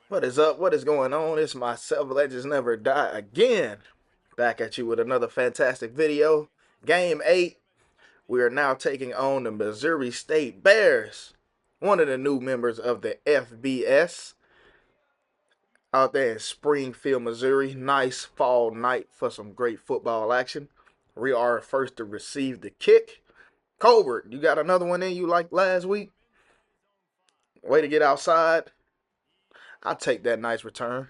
What is up? What is going on? It's myself, Legends Never Die again. Back at you with another fantastic video. Game 8. We are now taking on the Missouri State Bears. One of the new members of the FBS. Out there in Springfield, Missouri. Nice fall night for some great football action. We are first to receive the kick. Colbert, you got another one in you like last week? Way to get outside. I'll take that nice return.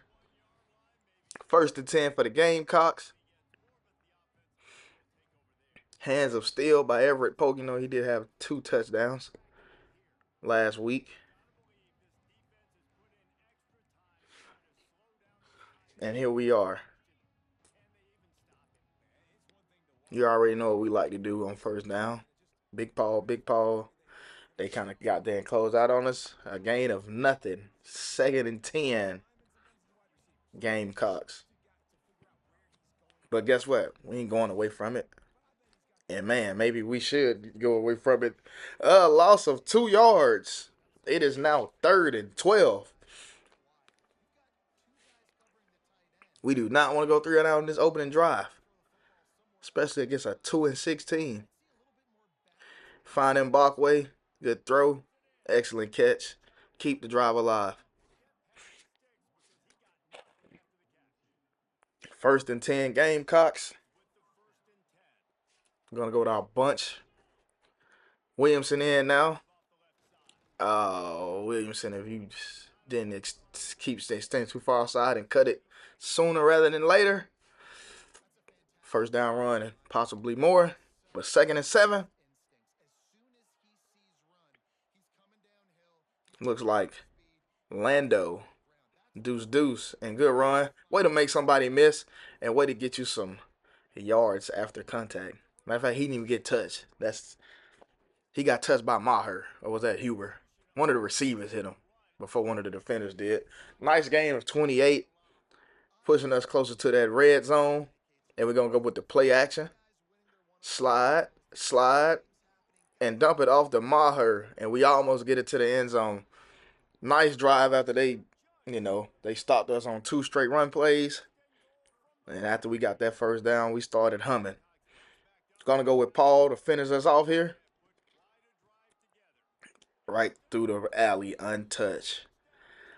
First and 10 for the Gamecocks. Hands of Steel by Everett Polk. You know, he did have 2 touchdowns last week. And here we are. You already know what we like to do on first down. Big Paul. They kind of got there and closed out on us. A gain of nothing. 2nd and 10. Gamecocks. But guess what? We ain't going away from it. And man, maybe we should go away from it. Loss of 2 yards. It is now 3rd and 12. We do not want to go 3 and out in this opening drive, especially against a 2 and 16. Finding Bakwe, good throw, excellent catch. Keep the drive alive. 1st and 10 Gamecocks. We're going to go with our bunch. Williamson in now. Oh, Williamson, if you didn't keep staying too far outside and cut it sooner rather than later. First down run and possibly more. But 2nd and 7. Looks like Lando. Deuce. And good run. Way to make somebody miss. And way to get you some yards after contact. Matter of fact, he didn't even get touched. He got touched by Maher. Or was that Huber? One of the receivers hit him before one of the defenders did. Nice game of 28. Pushing us closer to that red zone. And we're going to go with the play action. Slide. And dump it off to Maher. And we almost get it to the end zone. Nice drive after they stopped us on 2 straight run plays. And after we got that first down, we started humming. Gonna go with Paul to finish us off here. Right through the alley, untouched.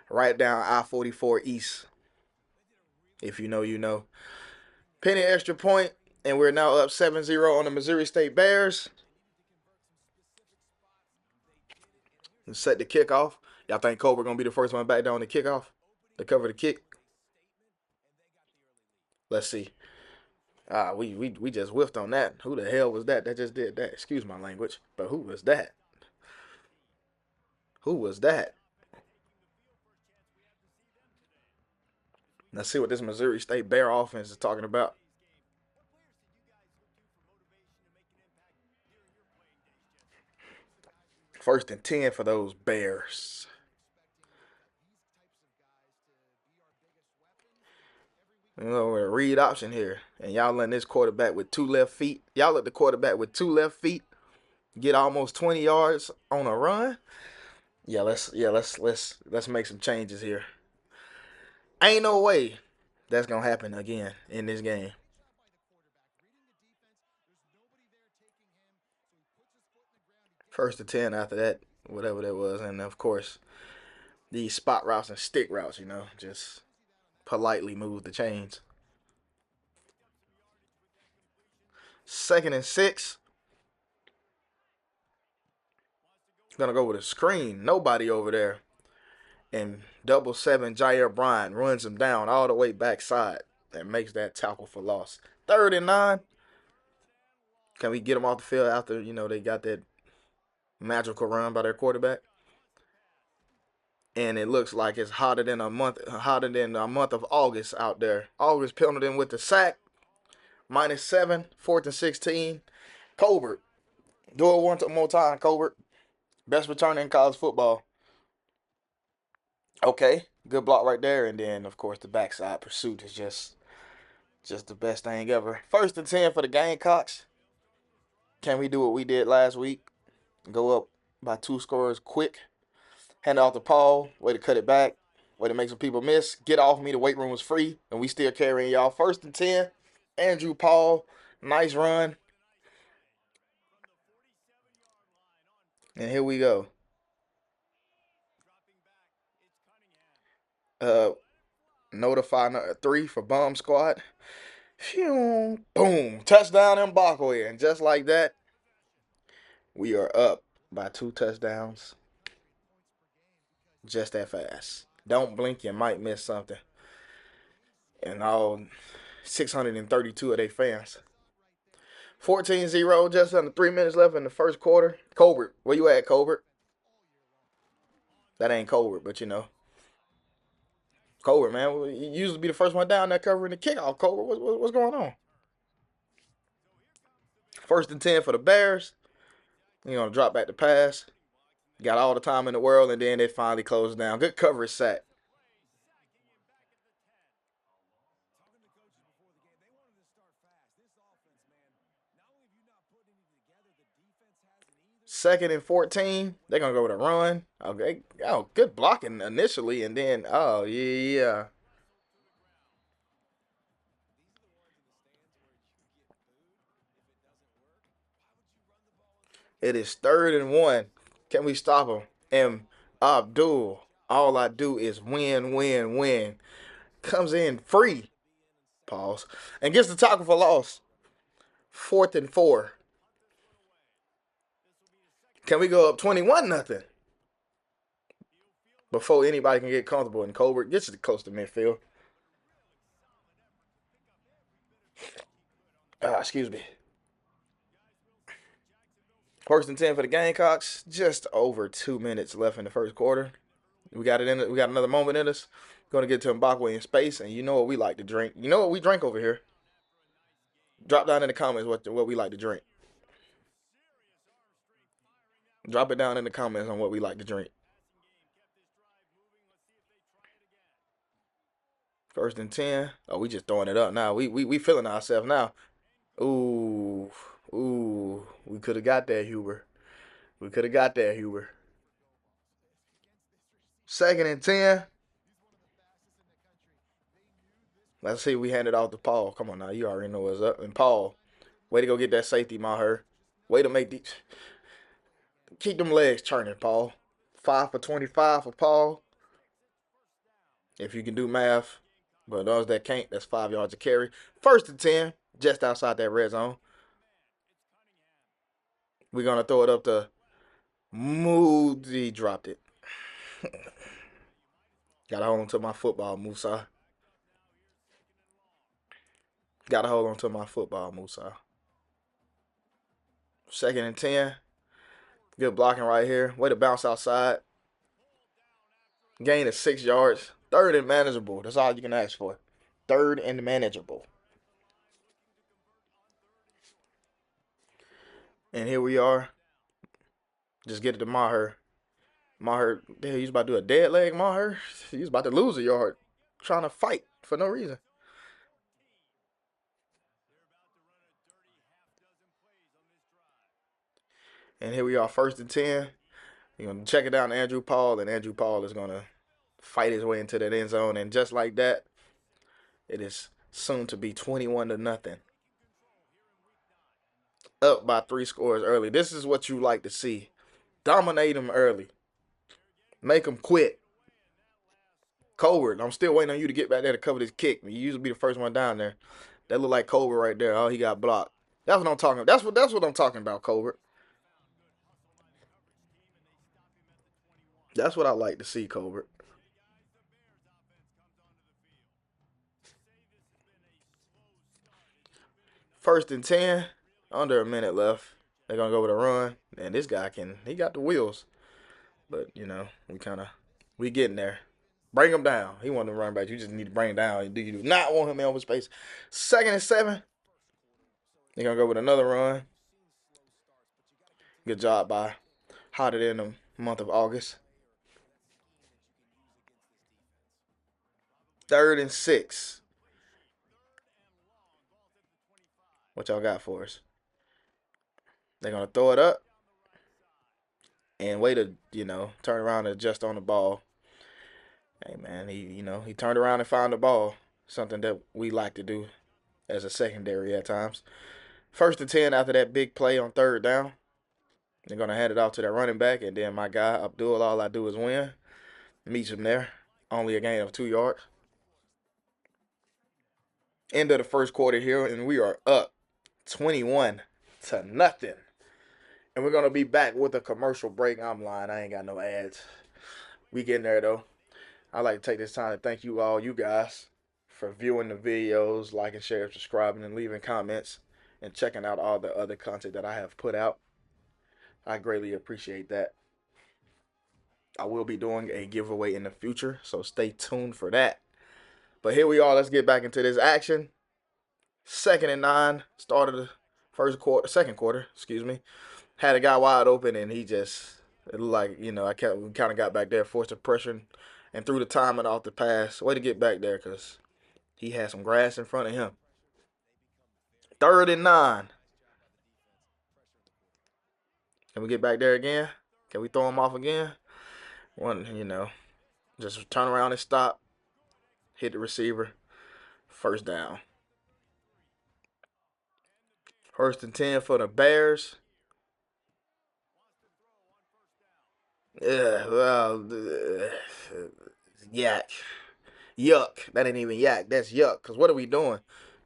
Right down I-44 East. If you know, you know. Penny extra point, and we're now up 7-0 on the Missouri State Bears. Let's set the kickoff. Y'all think Cobra gonna be the first one back down the kickoff to cover the kick? Let's see. We just whiffed on that. Who the hell was that just did that? Excuse my language, but who was that? Who was that? Let's see what this Missouri State Bear offense is talking about. First and 10 for those Bears. You know, we're a read option here. And y'all letting this quarterback with 2 left feet. Y'all let the quarterback with 2 left feet get almost 20 yards on a run. Yeah, let's make some changes here. Ain't no way that's gonna happen again in this game. First and 10 after that, whatever that was, and of course these spot routes and stick routes, just politely move the chains. 2nd and 6. Gonna go with a screen. Nobody over there. And 7 Jair Bryant runs him down all the way backside and makes that tackle for loss. 3rd and 9. Can we get them off the field after, they got that magical run by their quarterback? And it looks like it's hotter than a month of August out there. August penalty with the sack. -7, 4th and 16. Colbert. Do it one more time, Colbert. Best returner in college football. Okay, good block right there. And then, of course, the backside pursuit is just the best thing ever. 1st and 10 for the Gamecocks. Can we do what we did last week? Go up by 2 scores quick. Hand it off to Paul. Way to cut it back. Way to make some people miss. Get off me. The weight room was free, and we still carrying y'all. 1st and 10. Andrew Paul. Nice run. And here we go. Notify number 3 for Bomb Squad. Phew, boom. Touchdown Mbakwe. And just like that, we are up by 2 touchdowns. Just that fast. Don't blink, you might miss something. And all 632 of their fans. 14-0, just under 3 minutes left in the first quarter. Colbert, where you at, Colbert? That ain't Colbert, but you know. Colbert, man, you used to be the first one down there covering the kickoff. Colbert, what's going on? 1st and 10 for the Bears. You're going to drop back the pass. Got all the time in the world, and then it finally closed down. Good coverage sack. Second and 14. They're going to go with a run. Okay. Oh, good blocking initially, and then, oh, yeah. It is 3rd and 1. Can we stop him? And Abdul, all I do is win, win, win. Comes in free. Pause. And gets the tackle for loss. 4th and 4. Can we go up 21-0? Before anybody can get comfortable, and Colbert gets it close to midfield. Excuse me. 1st and 10 for the Gamecocks. Just over 2 minutes left in the first quarter. We got it in. We got another moment in us. Going to get to Mbakwe in space, and you know what we like to drink. You know what we drink over here. Drop down in the comments what we like to drink. Drop it down in the comments on what we like to drink. 1st and 10. Oh, we just throwing it up now. We feeling ourselves now. Ooh. We could have got that, Huber. 2nd and 10. Let's see. We hand it off to Paul. Come on now. You already know what's up. And Paul, way to go get that safety, Maher. Way to make these. Keep them legs turning, Paul. 5 for 25 for Paul. If you can do math. But those that can't, that's 5 yards of carry. 1st and 10, just outside that red zone. We're going to throw it up to Moody. Dropped it. Got to hold on to my football, Musa. 2nd and 10. Good blocking right here. Way to bounce outside. Gain of 6 yards. 3rd and manageable. That's all you can ask for. 3rd and manageable. And here we are. Just get it to Maher. Maher, damn, he's about to do a dead leg, Maher. He's about to lose a yard. Trying to fight for no reason. And here we are, 1st and 10. You're going to check it down to Andrew Paul, and Andrew Paul is going to fight his way into that end zone. And just like that, it is soon to be 21-0. Up by 3 scores early. This is what you like to see. Dominate them early. Make them quit. Colbert, I'm still waiting on you to get back there to cover this kick. You usually be the first one down there. That look like Colbert right there. Oh, he got blocked. That's what I'm talking about. That's what I'm talking about, Colbert. That's what I like to see, Colbert. 1st and 10, under a minute left. They're gonna go with a run, and this guy he got the wheels, but you know we getting there. Bring him down. He wanted to run back. You just need to bring him down. You do not want him in open space. 2nd and 7. They're gonna go with another run. Good job by hotter than the month of August. 3rd and 6. What y'all got for us? They're gonna throw it up and way to turn around and adjust on the ball. Hey man. And he turned around and found the ball. Something that we like to do as a secondary at times. 1st and 10 after that big play on 3rd down. They're going to hand it off to that running back, and then my guy, Abdul, all I do is win. Meets him there. Only a gain of 2 yards. End of the first quarter here, and we are up 21-0. And we're going to be back with a commercial break. I'm lying. I ain't got no ads. We getting there, though. I'd like to take this time to thank you guys, for viewing the videos, liking, sharing, subscribing, and leaving comments, and checking out all the other content that I have put out. I greatly appreciate that. I will be doing a giveaway in the future, so stay tuned for that. But here we are. Let's get back into this action. 2nd and 9. Started the second quarter, excuse me. Had a guy wide open, and he just, it looked like, we kind of got back there, forced the pressure, and threw the timing off the pass. Way to get back there, because he had some grass in front of him. 3rd and 9. Can we get back there again? Can we throw him off again? Just turn around and stop. Hit the receiver. 1st down. 1st and 10 for the Bears. Yeah, well, yak. Yuck. That ain't even yak. That's yuck. Because what are we doing?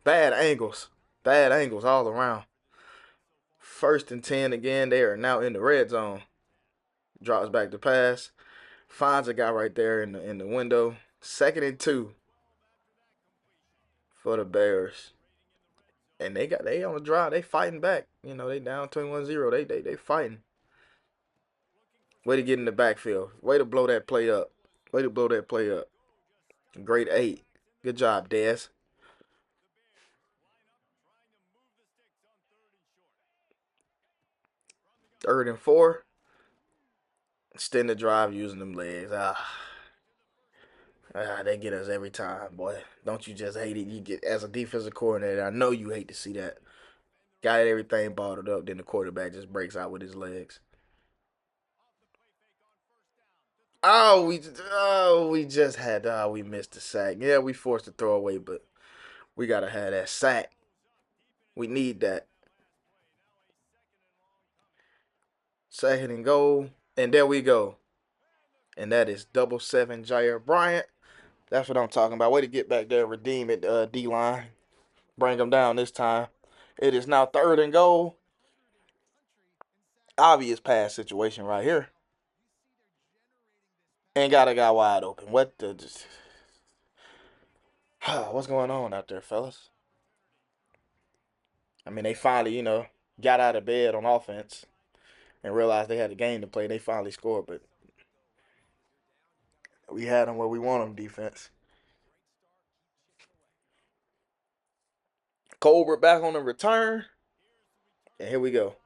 Bad angles. Bad angles all around. 1st and 10 again. They are now in the red zone. Drops back to pass. Finds a guy right there in the window. 2nd and 2 for the Bears. And they on the drive. They fighting back. They down 21-0. They fighting. Way to get in the backfield. Way to blow that play up. Grade 8. Good job, Dez. 3rd and 4. Extend the drive using them legs. They get us every time, boy. Don't you just hate it? You get, as a defensive coordinator, I know you hate to see that. Got everything bottled up, then the quarterback just breaks out with his legs. We missed the sack. Yeah, we forced the throwaway, but we gotta have that sack. We need that. 2nd and goal, and there we go. And that is 7 Jair Bryant. That's what I'm talking about. Way to get back there, redeem it, D-line. Bring them down this time. It is now 3rd and goal. Obvious pass situation right here. And got a guy wide open. What the... What's going on out there, fellas? I mean, they finally, got out of bed on offense and realized they had a game to play. They finally scored, but we had them where we want them defense. Colbert back on the return. And here we go.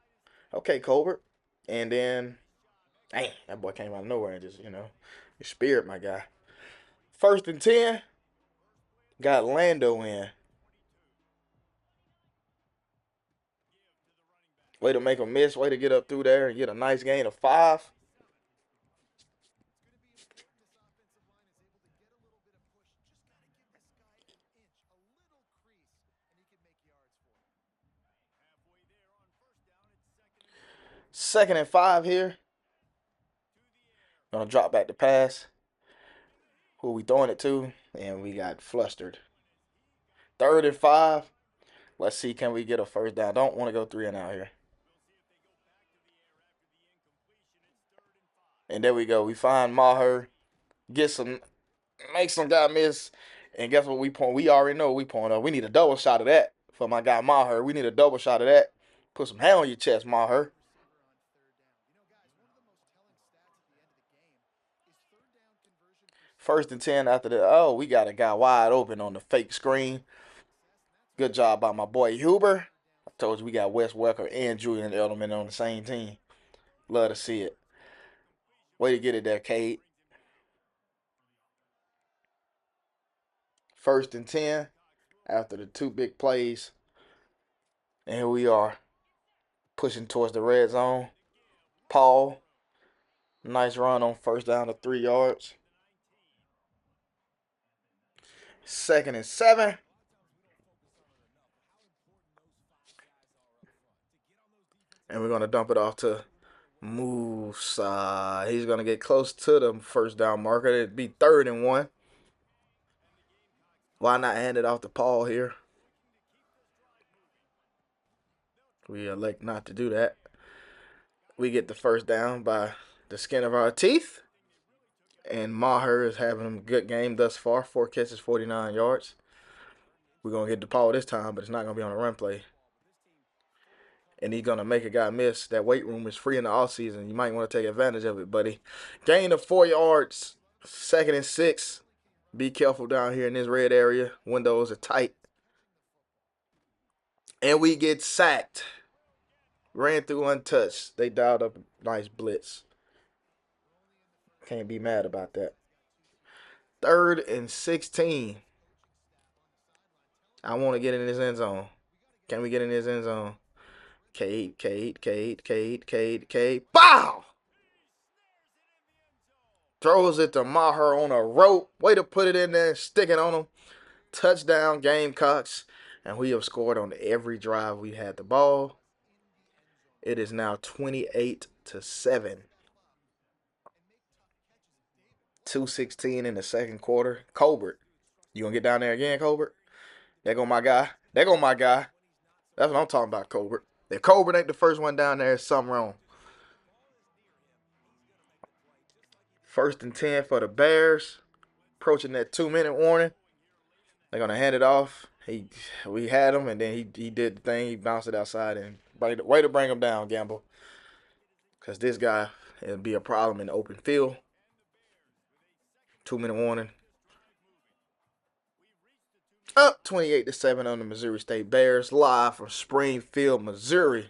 Okay, Colbert. And then, dang, that boy came out of nowhere and just, your spirit, my guy. 1st and 10. Got Lando in. Way to make a miss. Way to get up through there and get a nice gain of 5. Second and 5 here. Gonna drop back the pass. Who we throwing it to? And we got flustered. 3rd and 5. Let's see, can we get a 1st down? Don't want to go 3 and out here. And there we go. We find Maher. Make some guy miss. And guess what we point? We already know what we point up. We need a double shot of that for my guy Maher. We need a double shot of that. Put some hair on your chest, Maher. 1st and 10 after we got a guy wide open on the fake screen. Good job by my boy Huber. I told you we got Wes Welker and Julian Edelman on the same team. Love to see it. Way to get it there, Cade. 1st and 10 after the 2 big plays. And here we are pushing towards the red zone. Paul. Nice run on 1st down to 3 yards. Second and 7. And we're going to dump it off to Musa. He's going to get close to the first down marker. It'd be 3rd and 1. Why not hand it off to Paul here? We elect not to do that. We get the first down by the skin of our teeth. And Maher is having a good game thus far. 4 catches, 49 yards. We're going to get the Paul this time, but it's not going to be on a run play. And he's going to make a guy miss. That weight room is free in the offseason. You might want to take advantage of it, buddy. Gain of 4 yards. 2nd and 6. Be careful down here in this red area. Windows are tight. And we get sacked. Ran through untouched. They dialed up a nice blitz. Can't be mad about that. 3rd and 16. I want to get in this end zone. Can we get in this end zone? Cade. Bow! Throws it to Maher on a rope. Way to put it in there, stick it on him. Touchdown, Gamecocks. And we have scored on every drive we had the ball. It is now 28-7. 2:16 in the second quarter. Colbert. You gonna get down there again, Colbert? There go my guy. There go my guy. That's what I'm talking about, Colbert. If Colbert ain't the first one down there, there's something wrong. 1st and 10 for the Bears. Approaching that 2-minute warning. They're gonna hand it off. We had him, and then he did the thing. He bounced it outside, and way to bring him down, Gamble. Because this guy, it'll be a problem in the open field. 2-minute warning. Up 28-7 on the Missouri State Bears, live from Springfield, Missouri.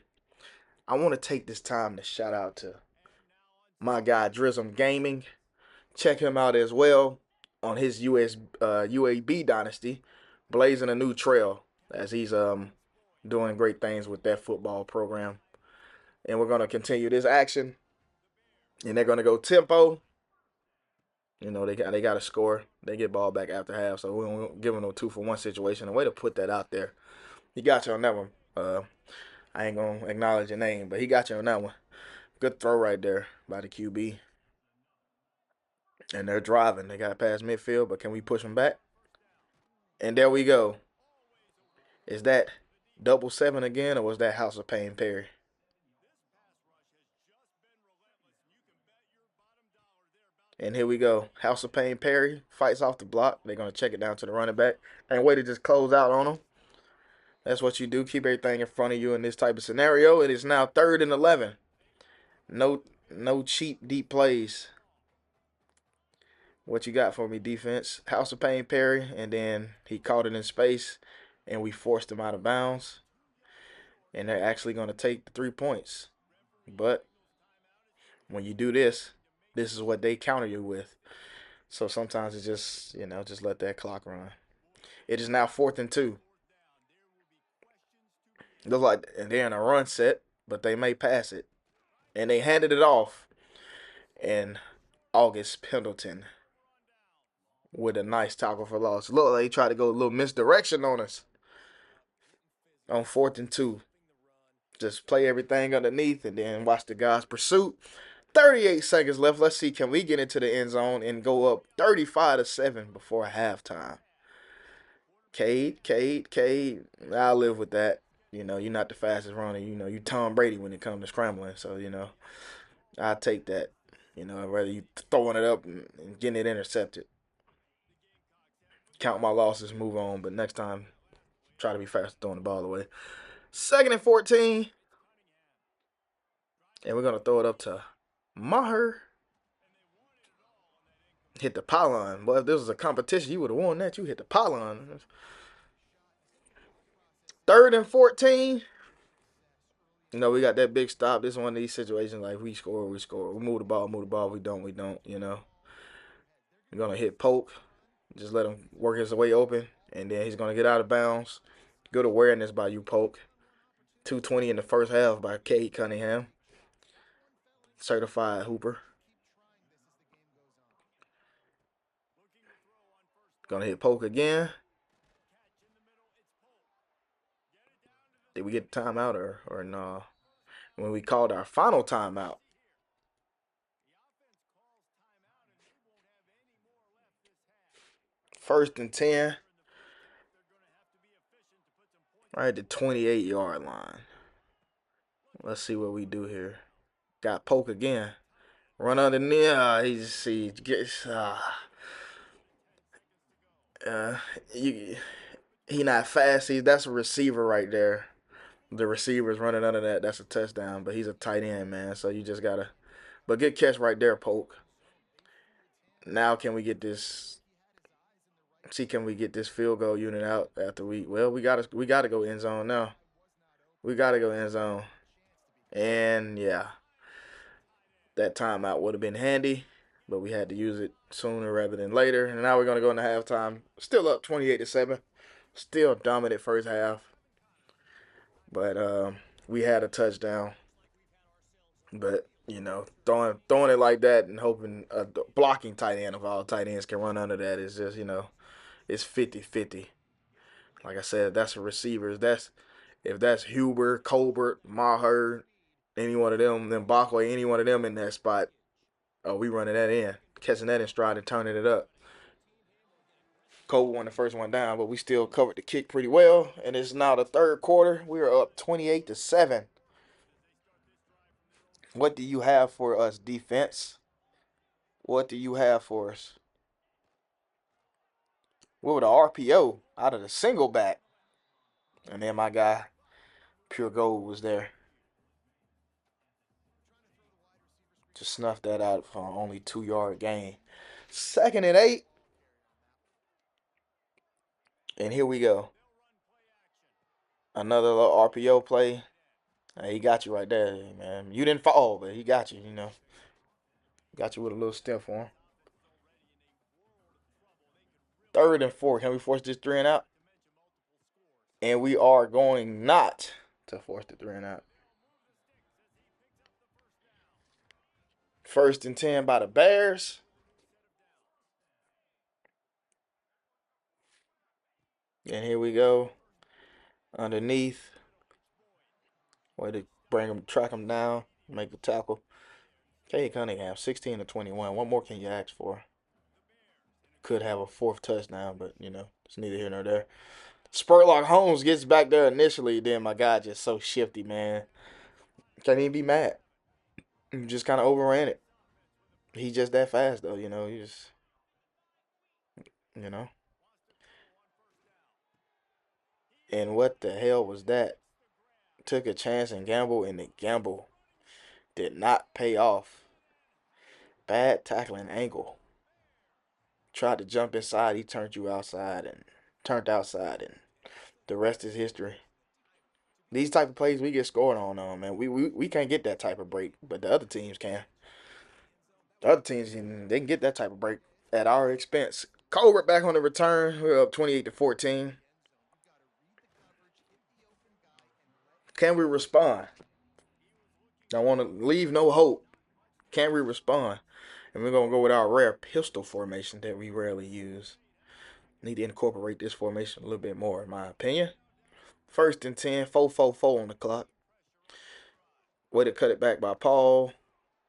I want to take this time to shout out to my guy Drism Gaming. Check him out as well on his UAB Dynasty, blazing a new trail as he's doing great things with that football program. And we're going to continue this action. And they're going to go tempo. You know, they got to score. They get ball back after half, so we don't give them no 2-for-1 situation. A way to put that out there. He got you on that one. I ain't going to acknowledge your name, but he got you on that one. Good throw right there by the QB. And they're driving. They got past midfield, but can we push them back? And there we go. Is that 7 again, or was that House of Pain Perry? And here we go. House of Pain Perry fights off the block. They're going to check it down to the running back. And way to just close out on him. That's what you do. Keep everything in front of you in this type of scenario. It is now 3rd and 11. No cheap, deep plays. What you got for me, defense? House of Pain Perry. And then he caught it in space. And we forced him out of bounds. And they're actually going to take the 3 points. But when you do this, this is what they counter you with. So sometimes it's just, just let that clock run. It is now 4th and 2. Looks like they're in a run set, but they may pass it. And they handed it off. And August Pendleton with a nice tackle for loss. Look like they tried to go a little misdirection on us. On 4th and 2. Just play everything underneath and then watch the guys' pursuit. 38 seconds left. Let's see, can we get into the end zone and go up 35-7 before halftime? Cade. I'll live with that. You're not the fastest runner. You Tom Brady when it comes to scrambling. So, I'll take that. I'd rather you throwing it up and getting it intercepted. Count my losses, move on. But next time, try to be fast throwing the ball away. 2nd and 14. And we're going to throw it up to Maher. Hit the pylon. Boy, if this was a competition, you would have won that. You hit the pylon. 3rd and 14. We got that big stop. This is one of these situations like we score. We move the ball. We don't. We're going to hit poke. Just let him work his way open. And then he's going to get out of bounds. Good awareness by you, Poke. 2:20 in the first half by Cade Cunningham. Certified hooper. Gonna hit Polk again. Did we get the timeout or no? When we called our final timeout. First and 10. Right at the 28-yard line. Let's see what we do here. Got Polk again. Run underneath. He gets. Uh, you, he not fast. That's a receiver right there. The receiver's running under that. That's a touchdown. But he's a tight end, man. So you just gotta. But good catch right there, Polk. Now can we get this? See, can we get this field goal unit out after we? Well, we gotta go end zone now. We gotta go end zone. And yeah, that timeout would have been handy, but we had to use it sooner rather than later. And now we're gonna go into halftime. Still up 28-7. Still dominant first half, but we had a touchdown. But throwing it like that and hoping a blocking tight end of all tight ends can run under that is just it's 50-50. Like I said, that's the receivers. If that's Huber, Colbert, Maher, any one of them, then Backway, any one of them in that spot, oh, we running that in, catching that in stride and turning it up. Colbert won the first one down, but we still covered the kick pretty well. And it's now the third quarter. We are up 28-7. What do you have for us, defense? What do you have for us? What would the RPO out of the single back? And then my guy, Pure Gold, was there to snuff that out for only 2-yard gain. 2nd and 8. And here we go. Another little RPO play. He got you right there, man. You didn't fall, but he got you, Got you with a little step for him. 3rd and 4. Can we force this 3 and out? And we are going not to force the 3 and out. 1st and 10 by the Bears. And here we go. Underneath. Way to track him down, make the tackle. Cade Cunningham, 16-21. What more can you ask for? Could have a 4th touchdown, but it's neither here nor there. Spurlock Holmes gets back there initially, then my guy just so shifty, man. Can't even be mad. He just kind of overran it. He's just that fast, though, He just, you know. And what the hell was that? Took a chance and gambled, and the gamble did not pay off. Bad tackling angle. Tried to jump inside, he turned outside, and the rest is history. These type of plays we get scored on, man. We can't get that type of break, but the other teams can. The other teams, they can get that type of break at our expense. Colbert back on the return. We're up 28-14. Can we respond? I want to leave no hope. Can we respond? And we're going to go with our rare pistol formation that we rarely use. Need to incorporate this formation a little bit more, in my opinion. 1st and 10, 4-4-4 on the clock. Way to cut it back by Paul.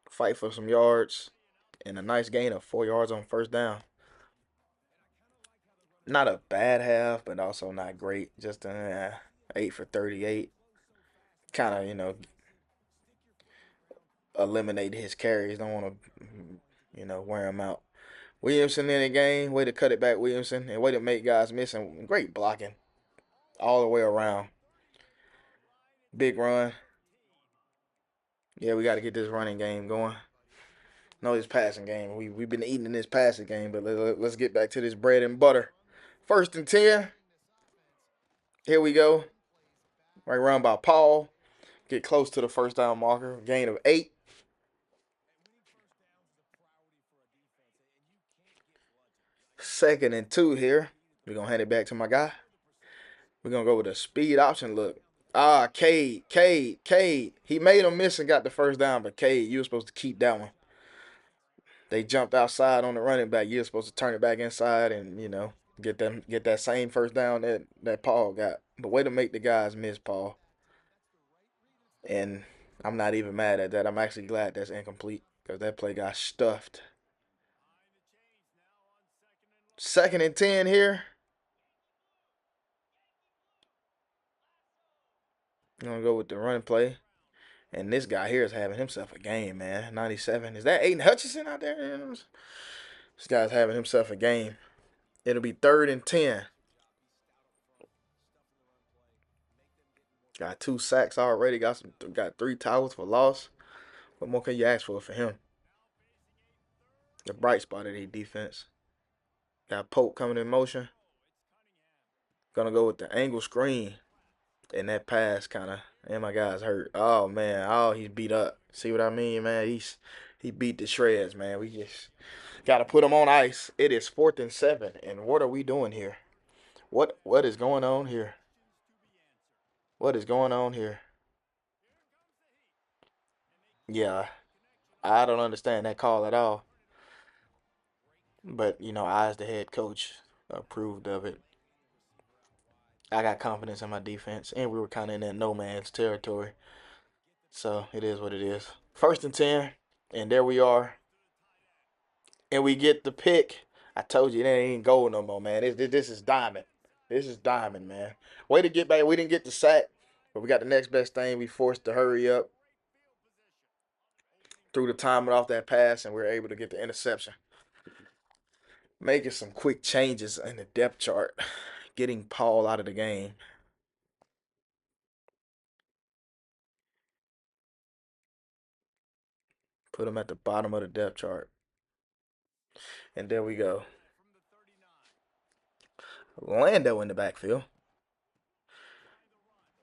Fight for some yards. And a nice gain of 4 yards on 1st down. Not a bad half, but also not great. Just 8 for 38. Kind of, eliminate his carries. Don't want to, wear him out. Williamson in the game. Way to cut it back, Williamson. And way to make guys missing. Great blocking all the way around. Big run. Yeah, we got to get this running game going. No, this passing game. We've been eating in this passing game, but let's get back to this bread and butter. 1st and 10. Here we go. Right run by Paul. Get close to the 1st down marker. Gain of 8. 2nd and 2 here. We're going to hand it back to my guy. We're going to go with a speed option look. Cade. He made him miss and got the 1st down, but Cade, you were supposed to keep that one. They jumped outside on the running back. You're supposed to turn it back inside and, Get that same first down that Paul got. But way to make the guys miss, Paul. And I'm not even mad at that. I'm actually glad that's incomplete because that play got stuffed. 2nd and 10 here. I'm gonna go with the running play. And this guy here is having himself a game, man. 97. Is that Aiden Hutchinson out there? This guy's having himself a game. It'll be 3rd and 10. Got 2 sacks already. Got 3 tackles for loss. What more can you ask for him? The bright spot of the defense. Got Pope coming in motion. Gonna go with the angle screen. And that pass kind of, and my guy's hurt. Oh man, he's beat up. See what I mean, man? He beat the shreds, man. We just gotta put him on ice. It is 4th and 7, and what are we doing here? What is going on here? What is going on here? Yeah, I don't understand that call at all. But I as the head coach approved of it. I got confidence in my defense, and we were kind of in that no man's territory. So it is what it is. 1st and 10, and there we are. And we get the pick. I told you, that ain't gold no more, man. This is diamond. This is diamond, man. Way to get back. We didn't get the sack, but we got the next best thing. We forced to hurry up, threw the timer off that pass, and we were able to get the interception. Making some quick changes in the depth chart. Getting Paul out of the game. Put him at the bottom of the depth chart. And there we go. Lando in the backfield.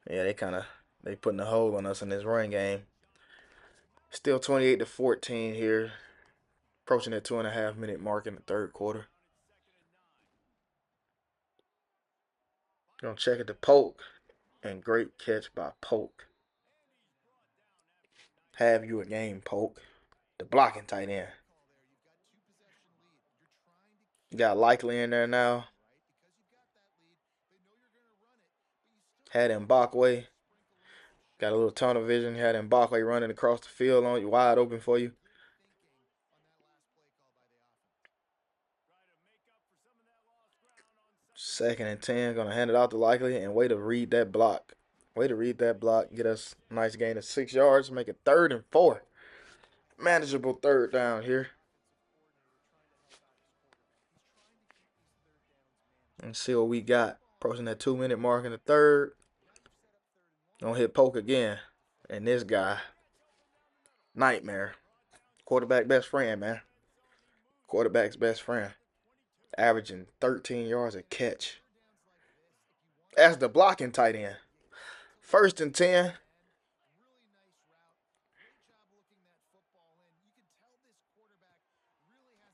Yeah, they putting a hold on us in this run game. Still 28-14 here. Approaching that 2.5 minute mark in the third quarter. Gonna check it to Polk. And great catch by Polk. Have you a game, Polk. The blocking tight end. You got Likely in there now. Had Mbakwe. Got a little tunnel vision. Had Mbakwe running across the field on you, wide open for you. 2nd and 10. Gonna hand it out to Likely and way to read that block. Way to read that block. Get us a nice gain of 6 yards. Make it 3rd and 4. Manageable third down here. Let's see what we got. Approaching that 2 minute mark in the third. Gonna hit Polk again. And this guy, nightmare. Quarterback best friend, man. Quarterback's best friend. Averaging 13 yards a catch. That's the blocking tight end. 1st and 10.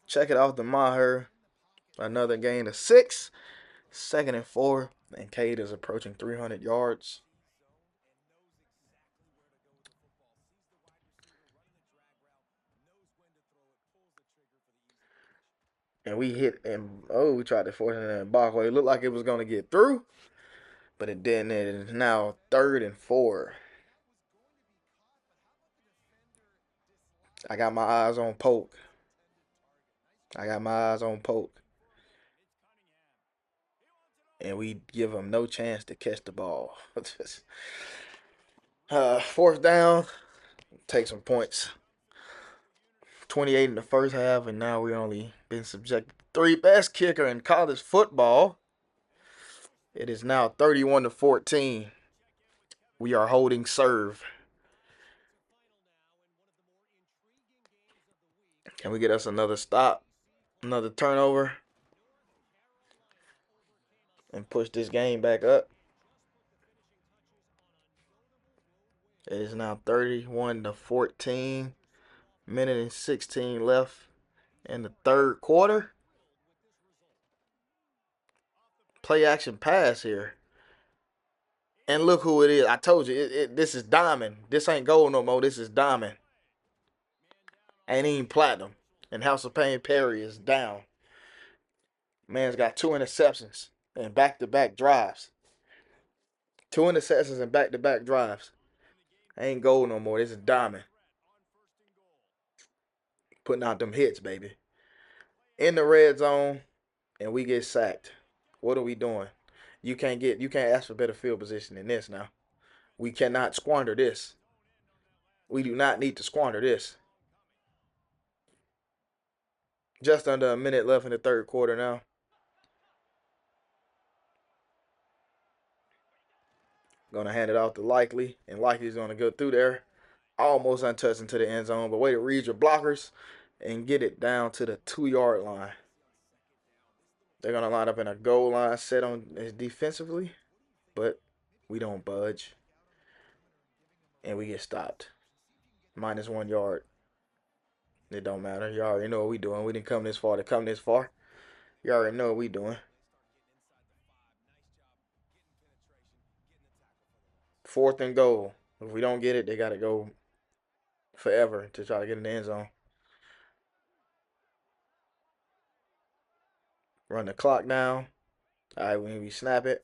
Check it off the Maher. Another gain of 6. 2nd and 4. And Cade is approaching 300 yards. And we hit and we tried to force it in Barkley. It looked like it was gonna get through, but it didn't. It is now 3rd and 4. I got my eyes on Polk. And we give him no chance to catch the ball. 4th down. Take some points. 28 in the first half, and now we only been subjected to 3. Best kicker in college football. It is now 31-14. We are holding serve. Can we get us another stop? Another turnover? And push this game back up. It is now 31-14. Minute and 16 left in the third quarter. Play action pass here. And look who it is. I told you, this is diamond. This ain't gold no more. This is diamond. Ain't even platinum. And House of Pain Perry is down. Man's got 2 interceptions and back-to-back drives. 2 interceptions and back-to-back drives. Ain't gold no more. This is diamond. Putting out them hits, baby. In the red zone, and we get sacked. What are we doing? You can't ask for better field position than this now. We cannot squander this. We do not need to squander this. Just under a minute left in the third quarter now. Gonna hand it off to Likely, and Likely's gonna go through there, almost untouched into the end zone. But way to read your blockers and get it down to the 2-yard line. They're gonna line up in a goal line set on defensively, but we don't budge, and we get stopped. -1 yard. It don't matter. You already know what we doing. We didn't come this far to come this far. You already know what we doing. 4th and goal. If we don't get it, they gotta go forever to try to get in the end zone. Run the clock down. All right, when we snap it,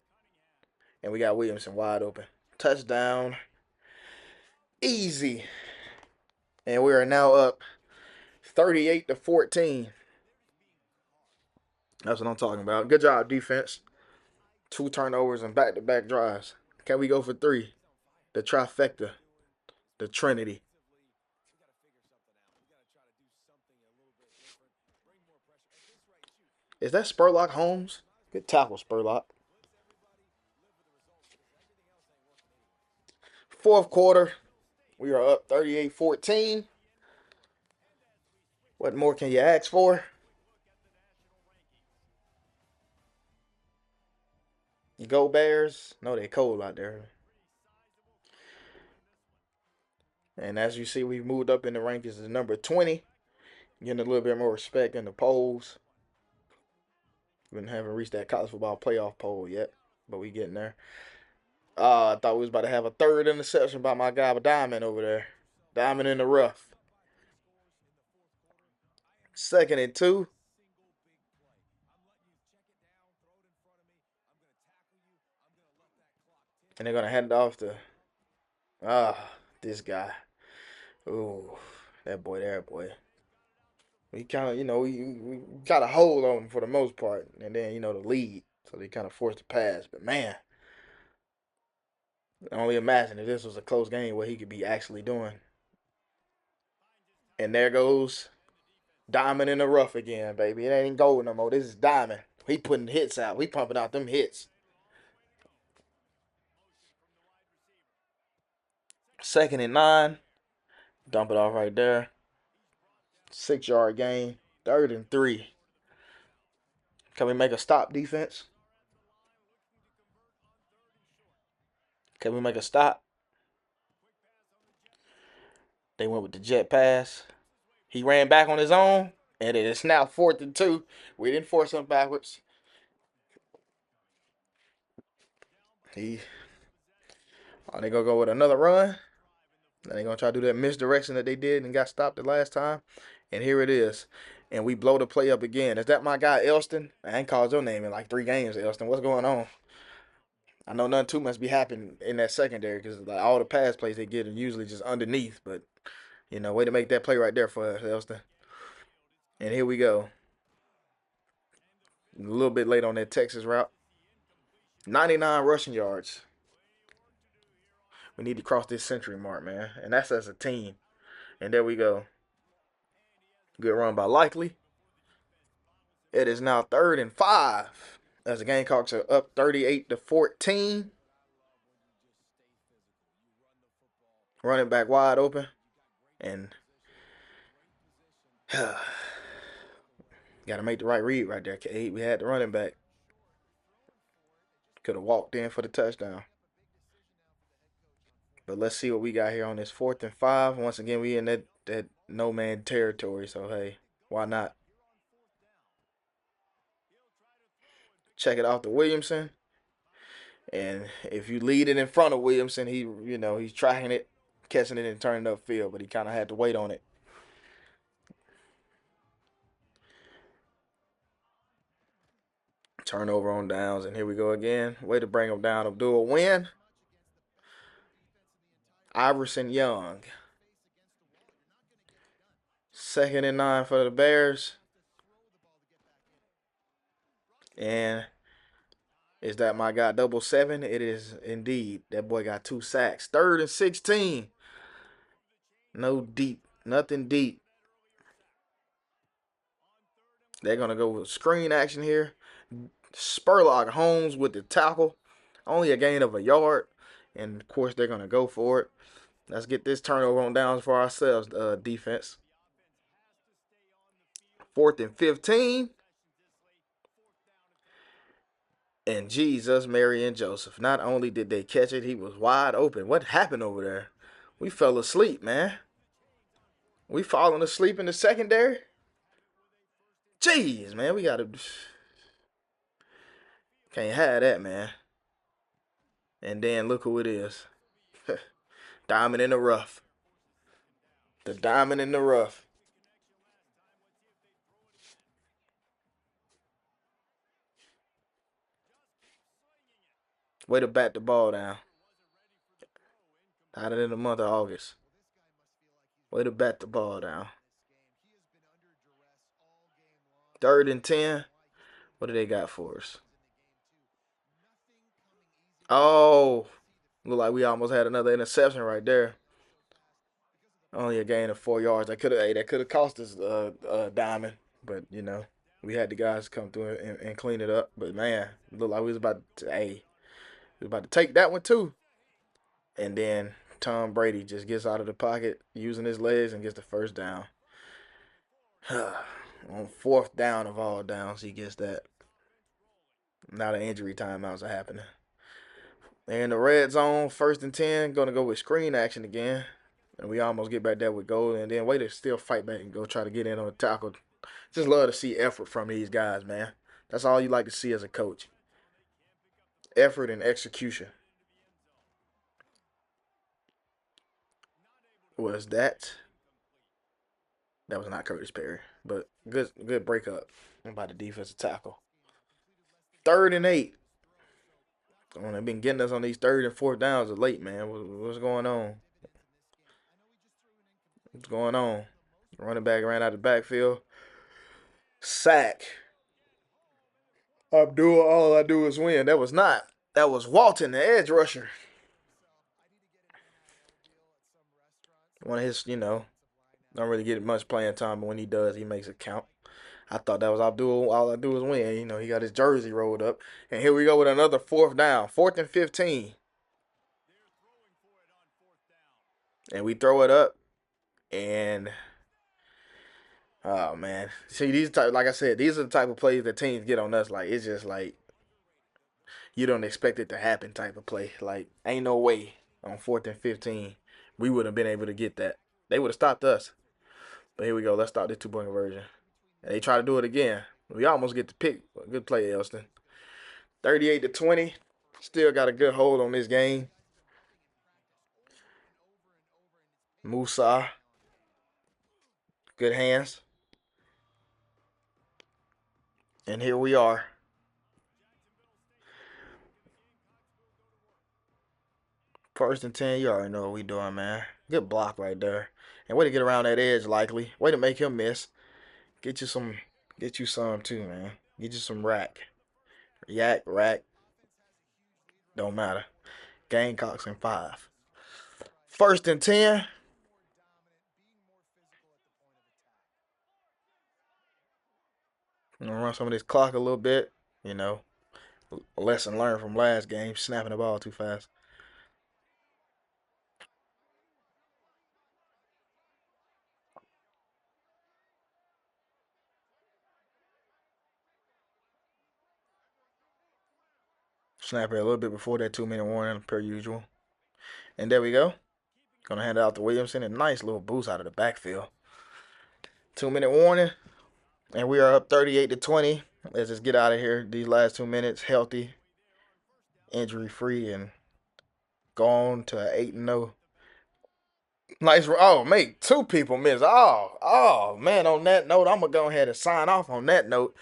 and we got Williamson wide open. Touchdown. Easy. And we are now up 38-14. That's what I'm talking about. Good job, defense. 2 turnovers and back-to-back drives. Can we go for 3? The trifecta. The Trinity. Is that Spurlock Holmes? Good tackle, Spurlock. 4th quarter. We are up 38-14. What more can you ask for? You go Bears. No, they cold out there. And as you see, we've moved up in the rankings to number 20. Getting a little bit more respect in the polls. We haven't reached that college football playoff poll yet, but we getting there. I thought we was about to have a 3rd interception by my guy Diamond over there. Diamond in the rough. 2nd and 2. And they're going to hand it off to this guy. Ooh, that boy. We kind of, we got a hold on him for the most part. And then, the lead. So they kind of forced the pass. But, man, I only imagine if this was a close game what he could be actually doing. And there goes Diamond in the rough again, baby. It ain't gold no more. This is Diamond. He putting hits out. We pumping out them hits. 2nd and 9. Dump it off right there. 6-yard gain. 3rd and 3. Can we make a stop, defense? Can we make a stop? They went with the jet pass. He ran back on his own, and it is now 4th and 2. We didn't force him backwards. They gonna go with another run. They gonna try to do that misdirection that they did and got stopped the last time. And here it is. And we blow the play up again. Is that my guy Elston? I ain't called your name in like 3 games, Elston. What's going on? I know nothing too much be happening in that secondary because like all the pass plays they get are usually just underneath. But way to make that play right there for us, Elston. And here we go. A little bit late on that Texas route. 99 rushing yards. We need to cross this century mark, man. And that's as a team. And there we go. Good run by Likely. It is now 3rd and 5 as the Gamecocks are up 38-14. Running back wide open. And got to make the right read right there, K. We had the running back. Could have walked in for the touchdown. But let's see what we got here on this 4th and 5. Once again, we in that no-man territory. So, hey, why not? Check it off to Williamson. And if you lead it in front of Williamson, he's tracking it, catching it, and turning it upfield. But he kind of had to wait on it. Turnover on downs, and here we go again. Way to bring them down. Abdul win. Iverson Young. 2nd and 9 for the Bears. And is that my guy 777? It is indeed. That boy got 2 sacks. 3rd and 16. No deep. Nothing deep. They're going to go with screen action here. Spurlock Holmes with the tackle. Only a gain of a yard. And, of course, they're going to go for it. Let's get this turnover on downs for ourselves, defense. 4th and 15. And Jesus, Mary, and Joseph. Not only did they catch it, he was wide open. What happened over there? We fell asleep, man. We falling asleep in the secondary? Jeez, man. We got to... Can't have that, man. And then look who it is. Diamond in the rough. The diamond in the rough. Way to bat the ball down. Out in the month of August. Way to bat the ball down. 3rd and 10. What do they got for us? Oh, look like we almost had another interception right there. Only a gain of 4 yards. That could have cost us Diamond, but you know we had the guys come through and clean it up. But man, it looked like we was about to take that one too. And then Tom Brady just gets out of the pocket using his legs and gets the first down. On 4th down of all downs, he gets that. Now the injury timeouts are happening. They're in the red zone, 1st and 10. Gonna go with screen action again. And we almost get back there with goal. And then way to still fight back and go try to get in on a tackle. Just love to see effort from these guys, man. That's all you like to see as a coach. Effort and execution. Was that? That was not Curtis Perry. But good breakup by the defensive tackle. 3rd and 8. They've been getting us on these 3rd and 4th downs of late, man. What's going on? What's going on? Running back ran out of the backfield. Sack. Abdul, all I do is win. That was not. That was Walton, the edge rusher. One of his, don't really get much playing time, but when he does, he makes it count. I thought that was Abdul. All I do is win. He got his jersey rolled up. And here we go with another 4th down. 4th and 15. And we throw it up. And, oh, man. See, like I said, these are the type of plays that teams get on us. Like, it's just like, you don't expect it to happen type of play. Like, ain't no way on 4th and 15 we would have been able to get that. They would have stopped us. But here we go. Let's start this 2-point conversion. And they try to do it again. We almost get the pick. Good play, Elston. 38-20. Still got a good hold on this game. Musa. Good hands. And here we are. First and 10, you already know what we doing, man. Good block right there. And way to get around that edge likely. Way to make him miss. Get you some too, man. Get you some rack. Rack. Don't matter. Gamecocks in 5. 1st and 10. I'm gonna run some of this clock a little bit. A lesson learned from last game. Snapping the ball too fast. Snap it a little bit before that 2-minute warning, per usual. And there we go. Gonna hand it out to Williamson. A nice little boost out of the backfield. 2-minute warning. And we are up 38-20. Let's just get out of here. These last 2 minutes, healthy, injury-free, and go on to 8-0. Nice. Oh, make 2 people miss. Oh, man, on that note, I'm going to go ahead and sign off on that note.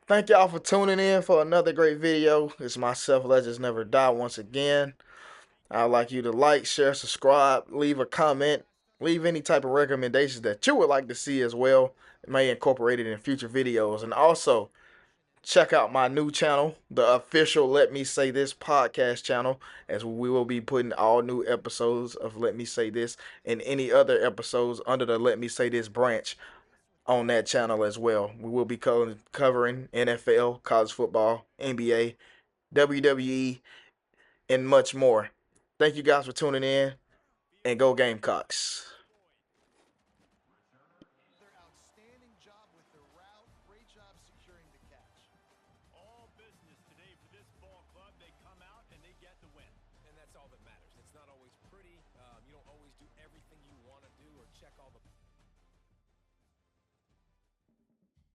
Thank y'all for tuning in for another great video. It's myself, Legends Never Die, once again. I'd like you to like, share, subscribe, leave a comment, leave any type of recommendations that you would like to see as well. It may incorporate it in future videos. And also, check out my new channel, the official Let Me Say This podcast channel, as we will be putting all new episodes of Let Me Say This and any other episodes under the Let Me Say This branch on that channel as well. We will be covering NFL, college football, NBA, WWE, and much more. Thank you guys for tuning in, and go Gamecocks. Outstanding job with the route. Great job securing the catch. All business today for this ball club. They come out and they get the win. And that's all that matters. It's not always pretty. You don't always do everything you want to do or check all the